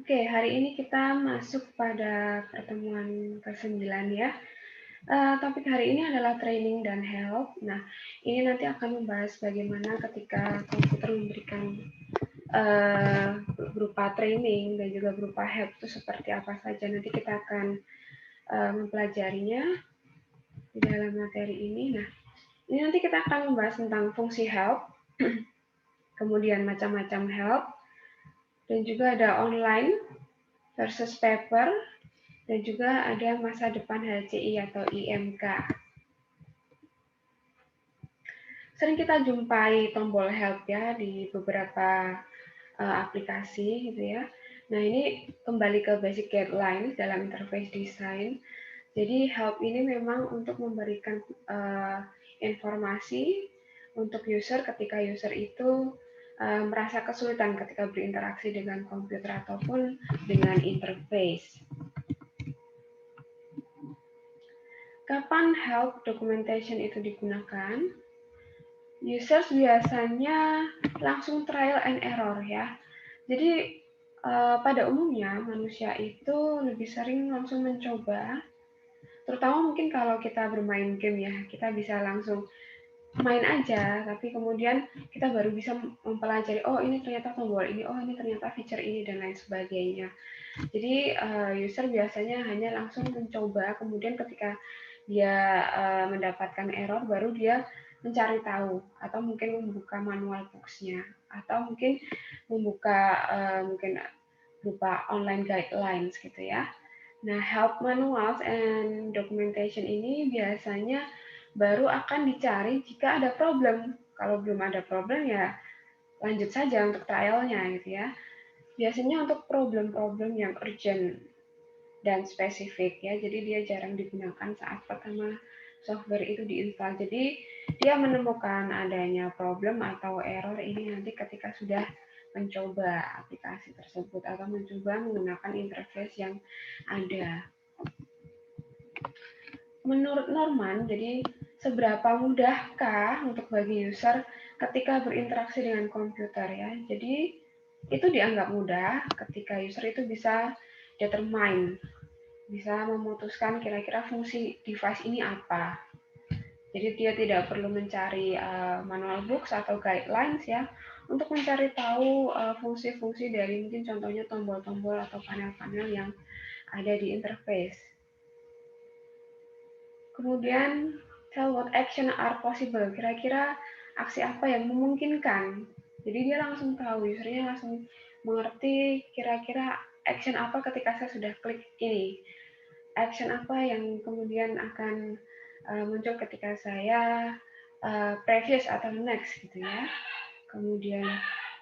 Oke, hari ini kita masuk pada pertemuan ke-9 ya. Topik hari ini adalah training dan help. Nah, ini nanti akan membahas bagaimana ketika komputer memberikan berupa training dan juga berupa help itu seperti apa saja. Nanti kita akan mempelajarinya di dalam materi ini. Nah, ini nanti kita akan membahas tentang fungsi help, kemudian macam-macam help, dan juga ada online versus paper, dan juga ada masa depan HCI atau IMK. Sering kita jumpai tombol help ya di beberapa aplikasi gitu ya. Nah, ini kembali ke basic guidelines dalam interface design. Jadi help ini memang untuk memberikan informasi untuk user ketika user itu merasa kesulitan ketika berinteraksi dengan komputer ataupun dengan interface. Kapan help documentation itu digunakan? Users biasanya langsung trial and error ya. Jadi pada umumnya manusia itu lebih sering langsung mencoba, terutama mungkin kalau kita bermain game ya, kita bisa langsung main aja, tapi kemudian kita baru bisa mempelajari, oh ini ternyata tombol ini, oh ini ternyata feature ini, dan lain sebagainya. Jadi user biasanya hanya langsung mencoba, kemudian ketika dia mendapatkan error, baru dia mencari tahu, atau mungkin membuka manual books-nya, atau mungkin membuka mungkin berupa online guidelines gitu ya. Nah, help manuals and documentation ini biasanya baru akan dicari jika ada problem. Kalau belum ada problem ya lanjut saja untuk trialnya gitu ya. Biasanya untuk problem-problem yang urgent dan spesifik ya, jadi dia jarang digunakan saat pertama software itu diinstal. Jadi dia menemukan adanya problem atau error ini nanti ketika sudah mencoba aplikasi tersebut atau mencoba menggunakan interface yang ada. Menurut Norman, jadi seberapa mudahkah untuk bagi user ketika berinteraksi dengan komputer ya? Jadi itu dianggap mudah ketika user itu bisa determine, bisa memutuskan kira-kira fungsi device ini apa. Jadi dia tidak perlu mencari manual books atau guidelines ya untuk mencari tahu fungsi-fungsi dari mungkin contohnya tombol-tombol atau panel-panel yang ada di interface. Kemudian tell what action are possible. Kira-kira aksi apa yang memungkinkan. Jadi dia langsung tahu, usernya langsung mengerti kira-kira action apa ketika saya sudah klik ini. Action apa yang kemudian akan muncul ketika saya previous atau next gitu ya. Kemudian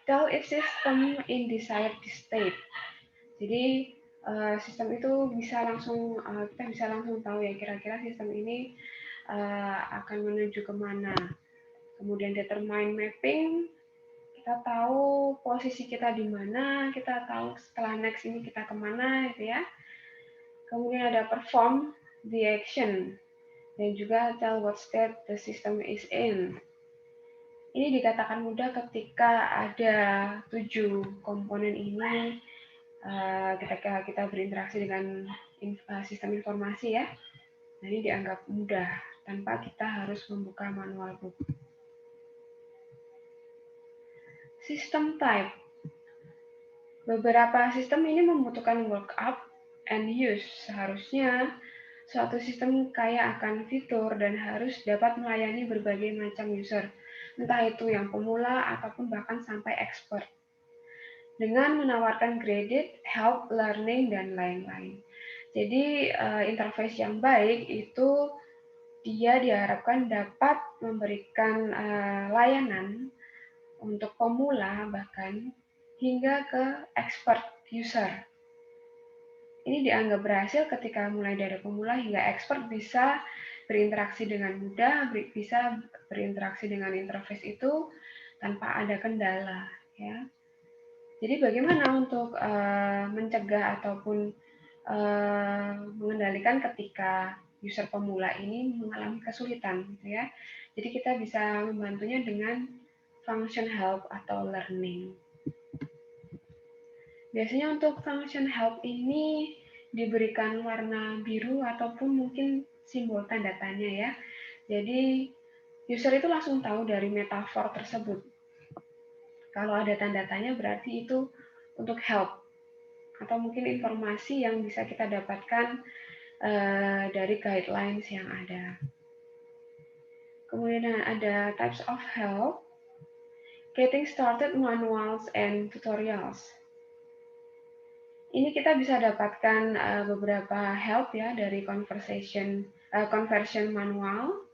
tell if system in desired state. Jadi sistem itu bisa langsung kita bisa langsung tahu ya kira-kira sistem ini akan menuju kemana. Kemudian determine mapping, kita tahu posisi kita di mana, kita tahu setelah next ini kita kemana gitu ya. Kemudian ada perform the action dan juga tell what state the system is in. Ini dikatakan mudah ketika ada 7 komponen ini ketika kita berinteraksi dengan sistem informasi ya. Nah, ini dianggap mudah tanpa kita harus membuka manual book. Sistem type. Beberapa sistem ini membutuhkan workup and use. Seharusnya suatu sistem kaya akan fitur dan harus dapat melayani berbagai macam user, entah itu yang pemula ataupun bahkan sampai expert, dengan menawarkan graded, help, learning, dan lain-lain. Jadi interface yang baik itu dia diharapkan dapat memberikan layanan untuk pemula bahkan hingga ke expert user. Ini dianggap berhasil ketika mulai dari pemula hingga expert bisa berinteraksi dengan mudah, bisa berinteraksi dengan interface itu tanpa ada kendala ya. Jadi bagaimana untuk mencegah ataupun mengendalikan ketika user pemula ini mengalami kesulitan gitu ya. Jadi kita bisa membantunya dengan function help atau learning. Biasanya untuk function help ini diberikan warna biru ataupun mungkin simbol tanda tanya ya. Jadi user itu langsung tahu dari metafor tersebut. Kalau ada tanda tanya berarti itu untuk help atau mungkin informasi yang bisa kita dapatkan dari guidelines yang ada. Kemudian ada types of help, getting started manuals and tutorials. Ini kita bisa dapatkan beberapa help ya dari conversion manual.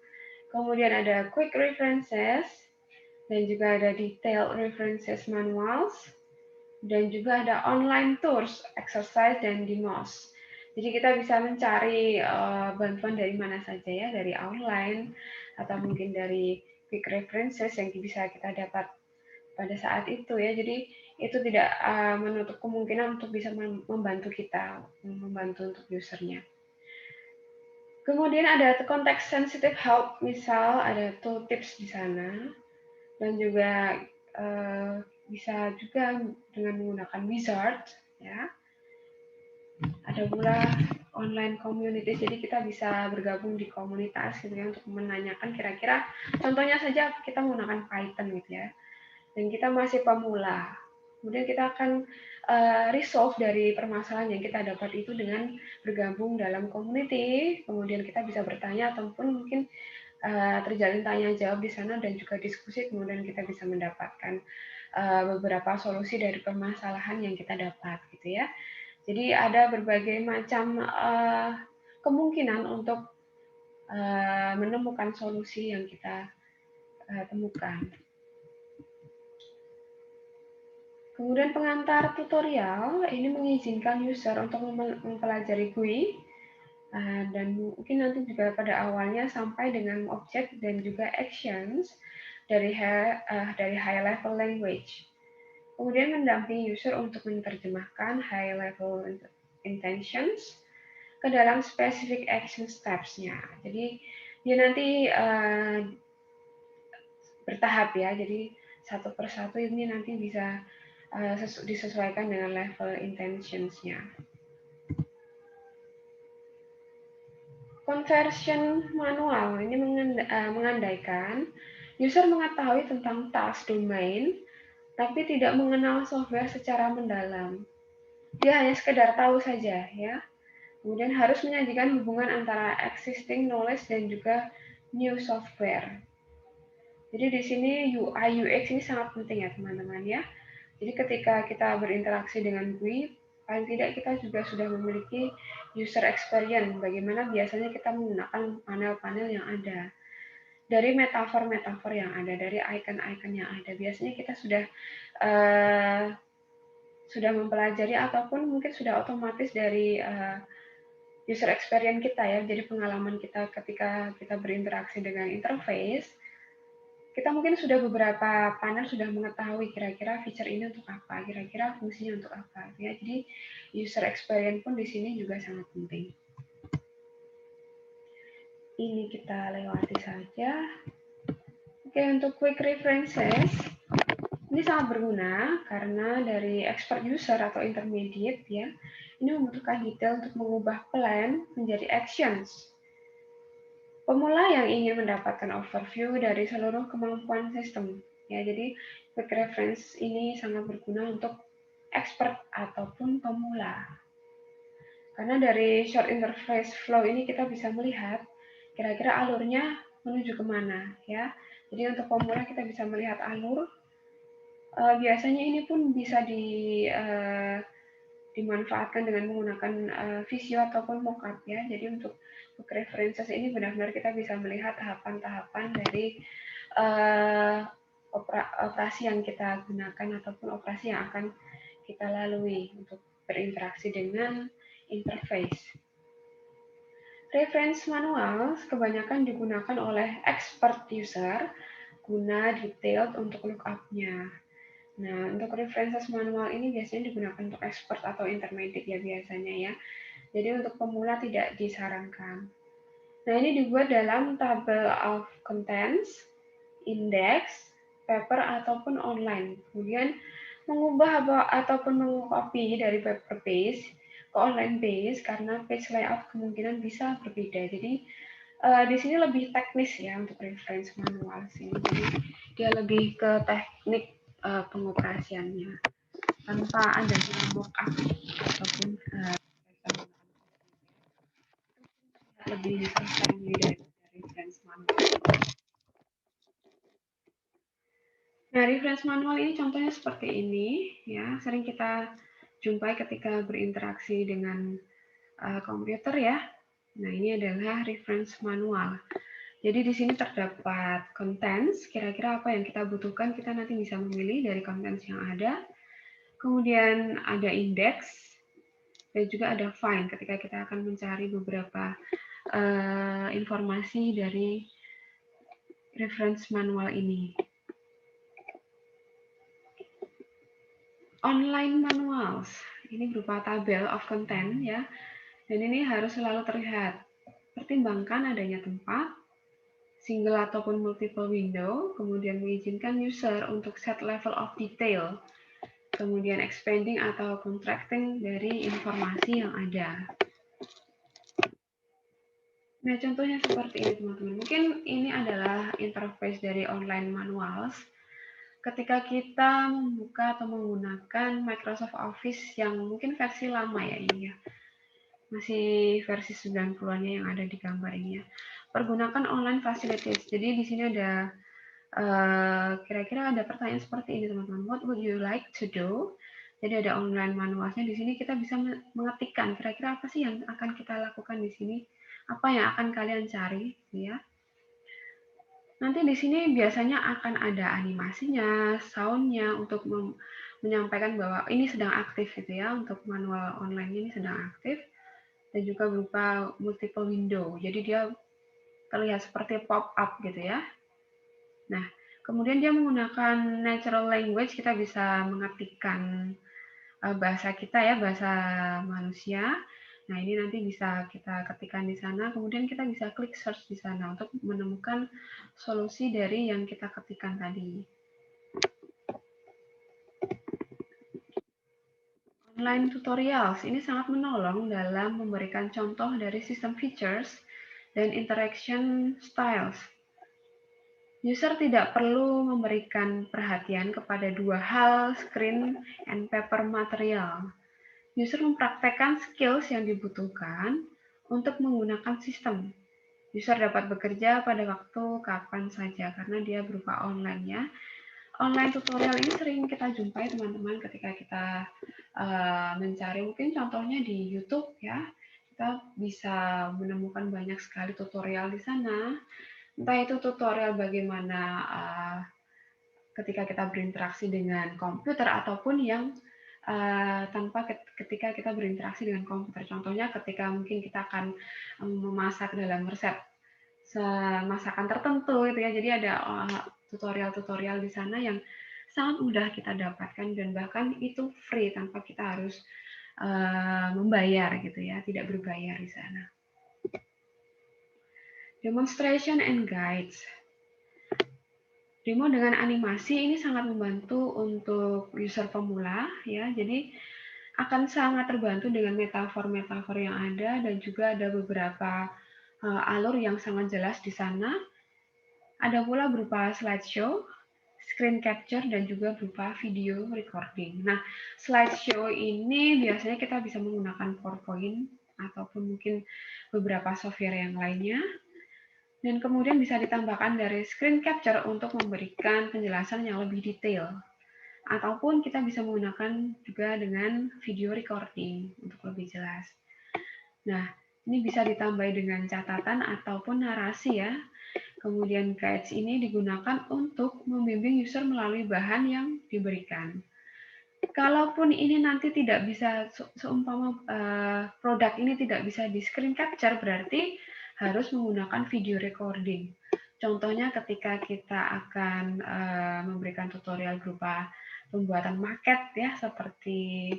Kemudian ada quick references dan juga ada detailed references manuals dan juga ada online tours, exercise dan demos. Jadi kita bisa mencari bantuan dari mana saja ya, dari online atau mungkin dari quick references yang bisa kita dapat pada saat itu ya. Jadi itu tidak menutup kemungkinan untuk bisa membantu kita, membantu untuk usernya. Kemudian ada context sensitive help, misal ada tooltips di sana, dan juga bisa juga dengan menggunakan wizard ya. Ada pula online community, jadi kita bisa bergabung di komunitas gitu ya untuk menanyakan kira-kira contohnya saja kita menggunakan Python gitu ya. Dan kita masih pemula. Kemudian kita akan resolve dari permasalahan yang kita dapat itu dengan bergabung dalam community, kemudian kita bisa bertanya ataupun mungkin terjalin tanya jawab di sana dan juga diskusi, kemudian kita bisa mendapatkan beberapa solusi dari permasalahan yang kita dapat gitu ya. Jadi ada berbagai macam kemungkinan untuk menemukan solusi yang kita temukan. Kemudian pengantar tutorial ini mengizinkan user untuk mempelajari GUI dan mungkin nanti juga pada awalnya sampai dengan objek dan juga actions dari high level language. Kemudian mendampingi user untuk menerjemahkan high level intentions ke dalam specific action steps-nya. Jadi dia nanti bertahap ya. Jadi satu persatu ini nanti bisa disesuaikan dengan level intentions-nya. Conversion manual ini mengandaikan user mengetahui tentang task domain, tapi tidak mengenal software secara mendalam. Dia hanya sekedar tahu saja, ya. Kemudian harus menyajikan hubungan antara existing knowledge dan juga new software. Jadi di sini UI UX ini sangat penting ya teman-teman ya. Jadi ketika kita berinteraksi dengan GUI, paling tidak kita juga sudah memiliki user experience, bagaimana biasanya kita menggunakan panel-panel yang ada. Dari metafor-metafor yang ada, dari icon-icon yang ada, biasanya kita sudah mempelajari ataupun mungkin sudah otomatis dari user experience kita ya, jadi pengalaman kita ketika kita berinteraksi dengan interface, kita mungkin sudah beberapa panel sudah mengetahui kira-kira feature ini untuk apa, kira-kira fungsinya untuk apa. Ya. Jadi user experience pun di sini juga sangat penting. Ini kita lewati saja. Oke, untuk quick references, ini sangat berguna karena dari expert user atau intermediate ya, ini membutuhkan detail untuk mengubah plan menjadi actions. Pemula yang ingin mendapatkan overview dari seluruh kemampuan sistem. Ya, jadi quick reference ini sangat berguna untuk expert ataupun pemula. Karena dari short interface flow ini kita bisa melihat kira-kira alurnya menuju kemana. Ya. Jadi untuk pemula kita bisa melihat alur. Biasanya ini pun bisa dimanfaatkan dengan menggunakan visio ataupun mockup ya. Jadi untuk references ini benar-benar kita bisa melihat tahapan-tahapan dari operasi yang kita gunakan ataupun operasi yang akan kita lalui untuk berinteraksi dengan interface. Reference manual kebanyakan digunakan oleh expert user guna detailed untuk lookup-nya. Nah, untuk references manual ini biasanya digunakan untuk expert atau intermediate ya biasanya ya. Jadi untuk pemula tidak disarankan. Nah, ini dibuat dalam table of contents, index, paper, ataupun online. Kemudian mengubah ataupun mengcopy dari paper base ke online base karena page layout kemungkinan bisa berbeda. Jadi di sini lebih teknis ya untuk reference manual sini. Jadi dia lebih ke teknik pengoperasiannya tanpa adanya mockup ataupun lebih friendly dari reference manual. Nah, reference manual ini contohnya seperti ini ya, sering kita jumpai ketika berinteraksi dengan komputer ya. Nah, ini adalah reference manual. Jadi di sini terdapat contents, kira-kira apa yang kita butuhkan, kita nanti bisa memilih dari contents yang ada. Kemudian ada index, dan juga ada find ketika kita akan mencari beberapa informasi dari reference manual ini. Online manuals, ini berupa tabel of content ya, dan ini harus selalu terlihat. Pertimbangkan adanya tempat, single ataupun multiple window, kemudian mengizinkan user untuk set level of detail, kemudian expanding atau contracting dari informasi yang ada. Nah, contohnya seperti ini teman-teman. Mungkin ini adalah interface dari online manuals. Ketika kita membuka atau menggunakan Microsoft Office yang mungkin versi lama ya ini ya, masih versi 90-annya yang ada di gambar ini ya. Pergunakan online facilities. Jadi di sini ada kira-kira ada pertanyaan seperti ini teman-teman. What would you like to do? Jadi ada online manualnya. Di sini kita bisa mengetikkan kira-kira apa sih yang akan kita lakukan di sini, apa yang akan kalian cari, ya. Nanti di sini biasanya akan ada animasinya, soundnya untuk menyampaikan bahwa ini sedang aktif gitu ya, untuk manual online ini sedang aktif, dan juga berupa multiple window. Jadi dia terlihat seperti pop up gitu ya. Nah, kemudian dia menggunakan natural language, kita bisa mengetikkan bahasa kita ya, bahasa manusia. Nah, ini nanti bisa kita ketikkan di sana, kemudian kita bisa klik search di sana untuk menemukan solusi dari yang kita ketikkan tadi. Online tutorials ini sangat menolong dalam memberikan contoh dari sistem features dan interaction styles. User tidak perlu memberikan perhatian kepada dua hal, screen and paper material. User mempraktekkan skills yang dibutuhkan untuk menggunakan sistem. User dapat bekerja pada waktu kapan saja karena dia berupa online ya. Online tutorial ini sering kita jumpai teman-teman ketika kita mencari, mungkin contohnya di YouTube ya. Kita bisa menemukan banyak sekali tutorial di sana. Entah itu tutorial bagaimana ketika kita berinteraksi dengan komputer ataupun yang tanpa ketika kita berinteraksi dengan komputer. Contohnya ketika mungkin kita akan memasak dalam resep masakan tertentu gitu ya. Jadi ada tutorial-tutorial di sana yang sangat mudah kita dapatkan dan bahkan itu free tanpa kita harus membayar gitu ya, tidak berbayar di sana. Demonstration and guides. Demo dengan animasi ini sangat membantu untuk user pemula ya. Jadi akan sangat terbantu dengan metafor-metafor yang ada dan juga ada beberapa alur yang sangat jelas di sana. Ada pula berupa slideshow, screen capture, dan juga berupa video recording. Nah, slideshow ini biasanya kita bisa menggunakan PowerPoint ataupun mungkin beberapa software yang lainnya. Dan kemudian bisa ditambahkan dari screen capture untuk memberikan penjelasan yang lebih detail. Ataupun kita bisa menggunakan juga dengan video recording untuk lebih jelas. Nah, ini bisa ditambah dengan catatan ataupun narasi ya. Kemudian guides ini digunakan untuk membimbing user melalui bahan yang diberikan. Kalaupun ini nanti tidak bisa, seumpama produk ini tidak bisa di screen capture, berarti harus menggunakan video recording. Contohnya ketika kita akan memberikan tutorial berupa pembuatan maket ya, seperti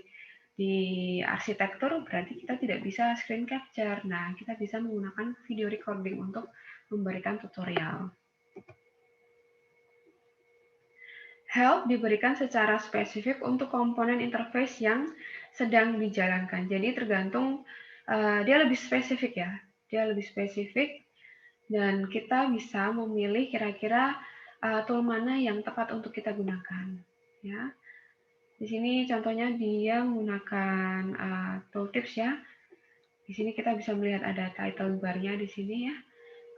di arsitektur, berarti kita tidak bisa screen capture. Nah, kita bisa menggunakan video recording untuk memberikan tutorial. help diberikan secara spesifik untuk komponen interface yang sedang dijalankan. Jadi tergantung dia lebih spesifik ya. Dia lebih spesifik dan kita bisa memilih kira-kira tool mana yang tepat untuk kita gunakan. Ya. Di sini contohnya dia menggunakan tooltips ya. Di sini kita bisa melihat ada title bar-nya di sini ya.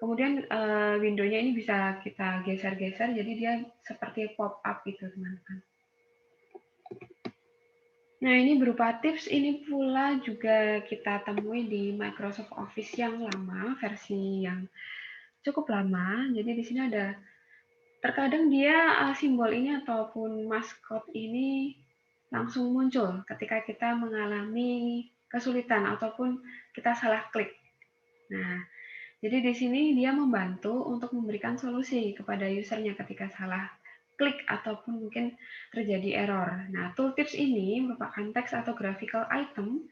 Kemudian window-nya ini bisa kita geser-geser, jadi dia seperti pop-up gitu teman-teman. Nah ini berupa tips, ini pula juga kita temui di Microsoft Office yang lama, versi yang cukup lama. Jadi di sini ada, terkadang dia simbol ini ataupun maskot ini langsung muncul ketika kita mengalami kesulitan ataupun kita salah klik. Nah, jadi di sini dia membantu untuk memberikan solusi kepada usernya ketika salah klik ataupun mungkin terjadi error. Nah, tooltips ini merupakan teks atau graphical item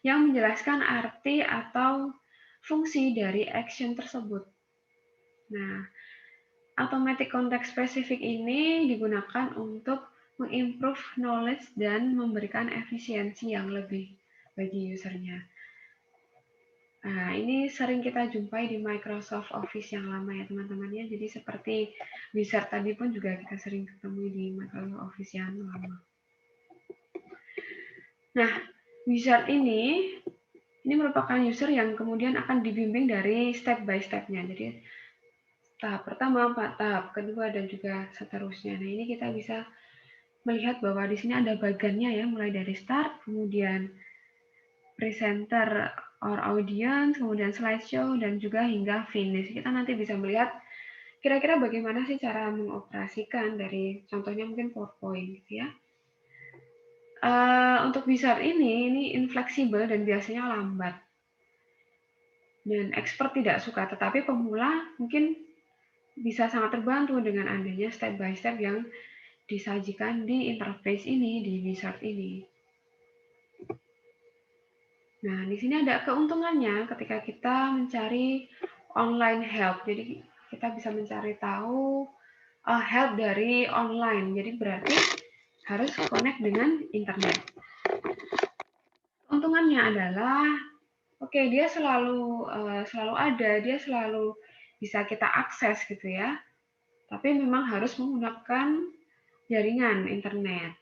yang menjelaskan arti atau fungsi dari action tersebut. Nah, automatic context specific ini digunakan untuk mengimprove knowledge dan memberikan efisiensi yang lebih bagi usernya. Nah, ini sering kita jumpai di Microsoft Office yang lama ya teman-teman ya. Jadi seperti Wizard tadi pun juga kita sering ketemu di Microsoft Office yang lama. Nah, Wizard ini merupakan user yang kemudian akan dibimbing dari step by step-nya. Jadi tahap pertama, tahap kedua, dan juga seterusnya. Nah, ini kita bisa melihat bahwa di sini ada bagannya ya, mulai dari start, kemudian presenter or audience, kemudian slideshow, dan juga hingga finish. Kita nanti bisa melihat kira-kira bagaimana sih cara mengoperasikan dari contohnya mungkin PowerPoint gitu ya. Untuk Wizard ini infleksibel dan biasanya lambat. Dan expert tidak suka, tetapi pemula mungkin bisa sangat terbantu dengan adanya step by step yang disajikan di interface ini, di Wizard ini. Nah, di sini ada keuntungannya ketika kita mencari online help. Jadi kita bisa mencari tahu help dari online. Jadi berarti harus connect dengan internet. Keuntungannya adalah, oke, dia selalu ada, dia selalu bisa kita akses gitu ya. Tapi memang harus menggunakan jaringan internet.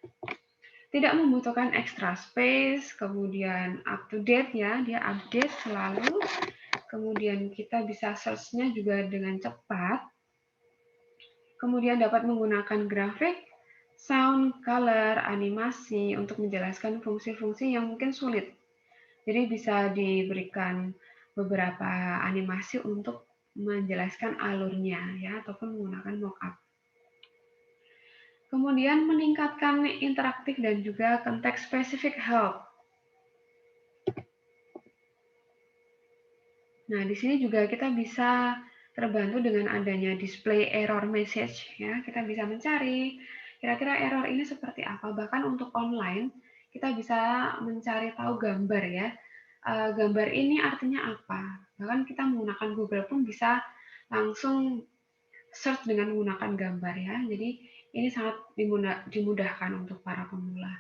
Tidak membutuhkan extra space, kemudian up to date ya, dia update selalu. Kemudian kita bisa search-nya juga dengan cepat. Kemudian dapat menggunakan grafik, sound, color, animasi untuk menjelaskan fungsi-fungsi yang mungkin sulit. Jadi bisa diberikan beberapa animasi untuk menjelaskan alurnya ya, ataupun menggunakan mockup. Kemudian meningkatkan interaktif dan juga konteks spesifik help. Nah, di sini juga kita bisa terbantu dengan adanya display error message ya. Kita bisa mencari kira-kira error ini seperti apa. Bahkan untuk online kita bisa mencari tahu gambar ya. Gambar ini artinya apa. Bahkan kita menggunakan Google pun bisa langsung search dengan menggunakan gambar ya. Jadi ini sangat dimudahkan untuk para pemula.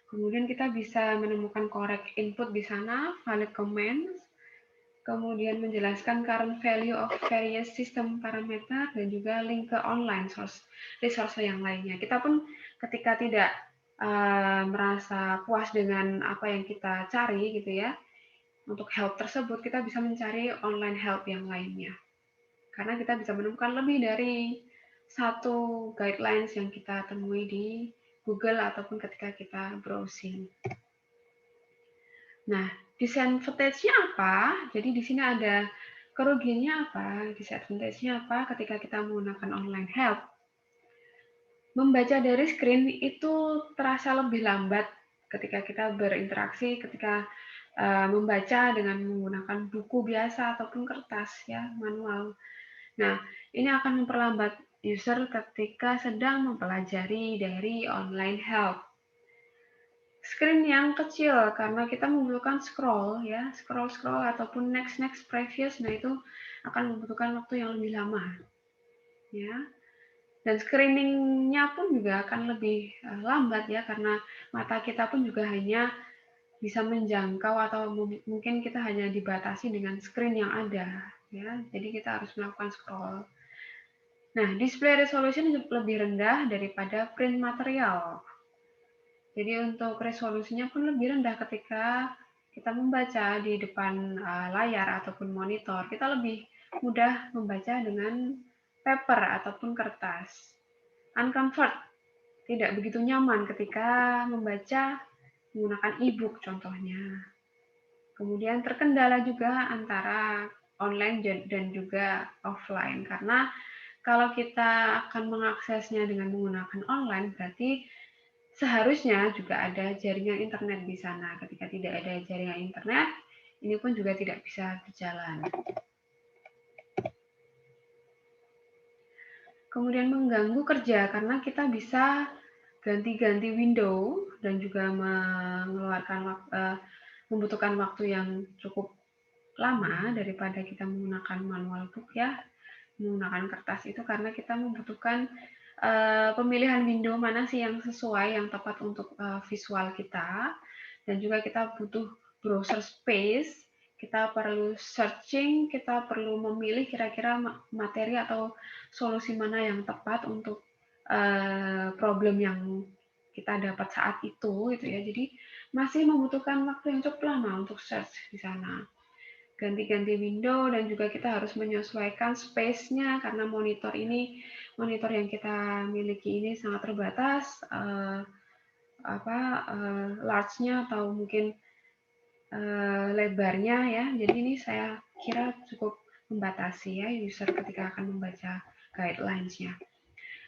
Kemudian kita bisa menemukan correct input di sana, valid comments, kemudian menjelaskan current value of various system parameter, dan juga link ke online resource yang lainnya. Kita pun ketika tidak merasa puas dengan apa yang kita cari gitu ya, untuk help tersebut kita bisa mencari online help yang lainnya. Karena kita bisa menemukan lebih dari satu guidelines yang kita temui di Google ataupun ketika kita browsing. Nah, disadvantage-nya apa? Jadi di sini ada kerugiannya apa, disadvantage-nya apa ketika kita menggunakan online help. Membaca dari screen itu terasa lebih lambat ketika kita berinteraksi, ketika membaca dengan menggunakan buku biasa ataupun kertas ya, manual. Nah, ini akan memperlambat user ketika sedang mempelajari dari online help. Screen yang kecil karena kita membutuhkan scroll ya, scroll ataupun next previous, nah itu akan membutuhkan waktu yang lebih lama. Ya. Dan screening-nya pun juga akan lebih lambat ya, karena mata kita pun juga hanya bisa menjangkau atau mungkin kita hanya dibatasi dengan screen yang ada ya. Jadi kita harus melakukan scroll. Nah, display resolution lebih rendah daripada print material. Jadi untuk resolusinya pun lebih rendah ketika kita membaca di depan layar ataupun monitor. Kita lebih mudah membaca dengan paper ataupun kertas. Uncomfort, tidak begitu nyaman ketika membaca menggunakan e-book contohnya. Kemudian terkendala juga antara online dan juga offline, karena kalau kita akan mengaksesnya dengan menggunakan online, berarti seharusnya juga ada jaringan internet di sana. Ketika tidak ada jaringan internet, ini pun juga tidak bisa berjalan. Kemudian mengganggu kerja, karena kita bisa ganti-ganti window dan juga membutuhkan waktu yang cukup lama daripada kita menggunakan manual book ya, menggunakan kertas itu, karena kita membutuhkan pemilihan window mana sih yang sesuai, yang tepat untuk visual kita, dan juga kita butuh browser space, kita perlu searching, kita perlu memilih kira-kira materi atau solusi mana yang tepat untuk problem yang kita dapat saat itu gitu ya. Jadi masih membutuhkan waktu yang cukup lama untuk search di sana. Ganti-ganti window dan juga kita harus menyesuaikan space-nya, karena monitor yang kita miliki ini sangat terbatas, large-nya atau mungkin lebarnya ya. Jadi ini saya kira cukup membatasi ya user ketika akan membaca guidelines-nya.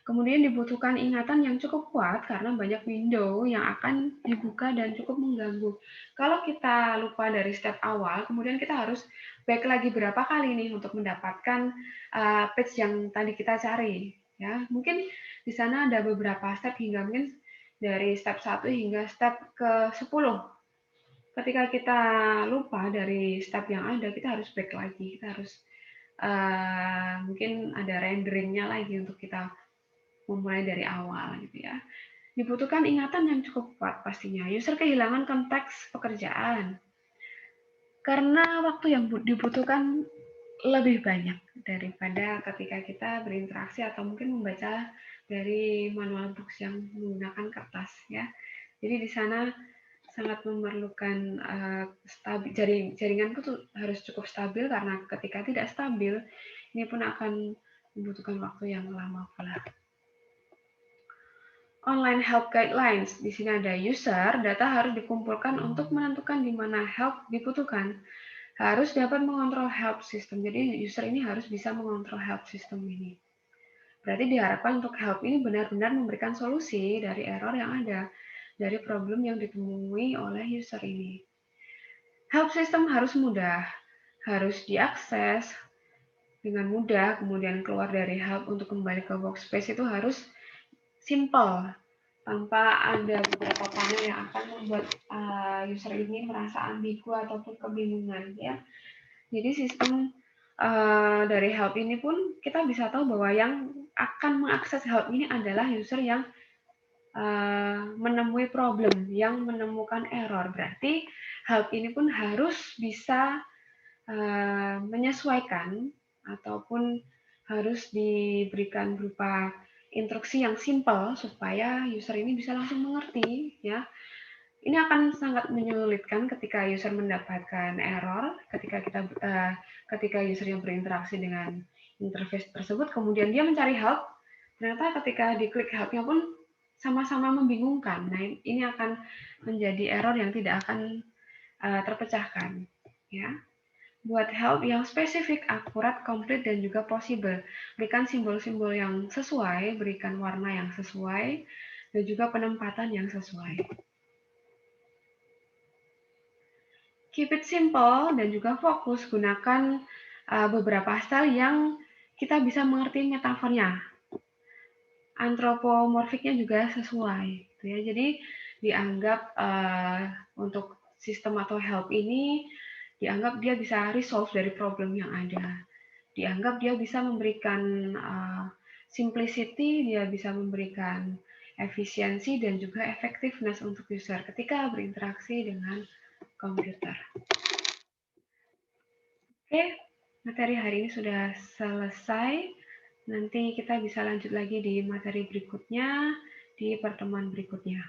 Kemudian dibutuhkan ingatan yang cukup kuat karena banyak window yang akan dibuka dan cukup mengganggu. Kalau kita lupa dari step awal, kemudian kita harus back lagi berapa kali nih untuk mendapatkan page yang tadi kita cari. Ya, mungkin di sana ada beberapa step hingga mungkin dari step 1 hingga step ke 10. Ketika kita lupa dari step yang ada, kita harus back lagi. Kita harus mungkin ada renderingnya lagi untuk kita memulai dari awal gitu ya. Dibutuhkan ingatan yang cukup kuat pastinya. User kehilangan konteks pekerjaan karena waktu yang dibutuhkan lebih banyak daripada ketika kita berinteraksi atau mungkin membaca dari manual books yang menggunakan kertas ya. Jadi di sana sangat memerlukan jaringan itu harus cukup stabil, karena ketika tidak stabil ini pun akan membutuhkan waktu yang lama pula. Online help guidelines. Di sini ada user, data harus dikumpulkan untuk menentukan di mana help dibutuhkan. Harus dapat mengontrol help system. Jadi user ini harus bisa mengontrol help system ini. Berarti diharapkan untuk help ini benar-benar memberikan solusi dari error yang ada, dari problem yang ditemui oleh user ini. Help system harus mudah, harus diakses dengan mudah, kemudian keluar dari help untuk kembali ke workspace itu harus simple, tanpa ada beberapa panel yang akan membuat user ini merasa ambigu ataupun kebingungan ya. Jadi sistem dari help ini pun kita bisa tahu bahwa yang akan mengakses help ini adalah user yang menemui problem, yang menemukan error. Berarti help ini pun harus bisa menyesuaikan ataupun harus diberikan berupa instruksi yang simple supaya user ini bisa langsung mengerti ya. Ini akan sangat menyulitkan ketika user mendapatkan error ketika user yang berinteraksi dengan interface tersebut, kemudian dia mencari help, ternyata ketika diklik help-nya pun sama-sama membingungkan. Nah, ini akan menjadi error yang tidak akan terpecahkan ya. Buat help yang spesifik, akurat, komplit, dan juga possible. Berikan simbol-simbol yang sesuai, berikan warna yang sesuai, dan juga penempatan yang sesuai. Keep it simple dan juga fokus. Gunakan beberapa style yang kita bisa mengerti metafornya. Antropomorfiknya juga sesuai. Gitu ya. Jadi dianggap untuk sistem atau help ini, dianggap dia bisa resolve dari problem yang ada. Dianggap dia bisa memberikan simplicity, dia bisa memberikan efisiensi dan juga effectiveness untuk user ketika berinteraksi dengan komputer. Oke, materi hari ini sudah selesai. Nanti kita bisa lanjut lagi di materi berikutnya, di pertemuan berikutnya.